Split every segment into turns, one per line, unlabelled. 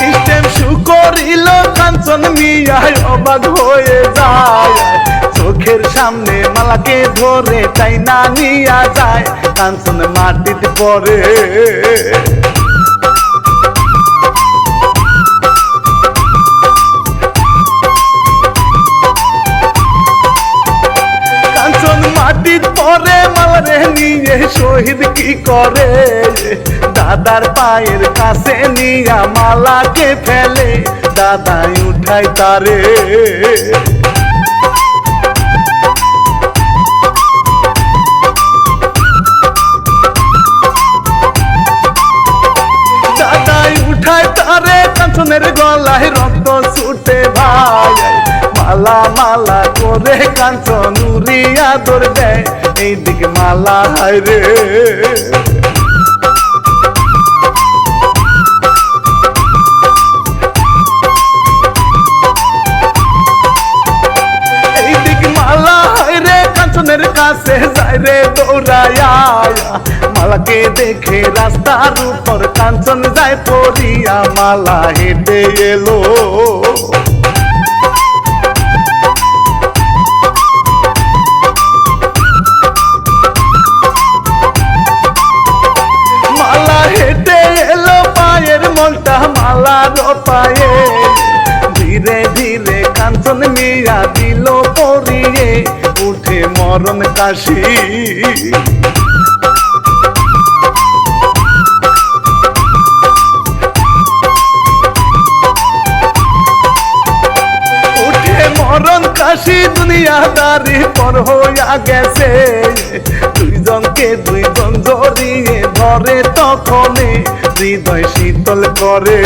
system শু করিল কাঞ্চন মিয়া অবাক হয়ে যায় চোখের সামনে মালাকে ধরে তাই না নিয়া যায় কাঞ্চন মাটিতে পড়ে কাঞ্চন মাটির পরে মালারে নিয়ে শহীদ কি করে দাদার পায়ের কাছে নিয়া মালাকে ফেলে দাদাই উঠাই তারে দাদাই উঠাই তারে কাঞ্চনের গলায় রক্ত ছুটে ভাই মালা মালা করে কাঞ্চন উড়িয়া দৌড় দেয় এইদিকে মালা হায় রে এইদিকে মালা হায় রে কাঞ্চনের কাছে যায় রে দৌড়ায়া মালাকে দেখে রাস্তার উপর কাঞ্চন যায় পড়িয়া মালা হেঁটে এলো মালা হেঁটে এলো পায়ের মনটা মালার পায়ে ধীরে ধীরে কাঞ্চন মিয়া দিল পড়িয়ে উঠে মরণ কাশি মরণ কাশি দুনিয়াদারি পর হইয়া গেছে দুইজনকে দুইজন জড়িয়ে ধরে তখনে হৃদয় শীতল করে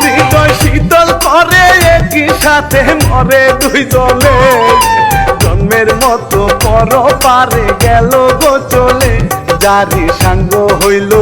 হৃদয় শীতল করে একই সাথে মরে দুইজনে জন্মের মতো পর পারে গেল গো চলে যারি সাঙ্গ হইল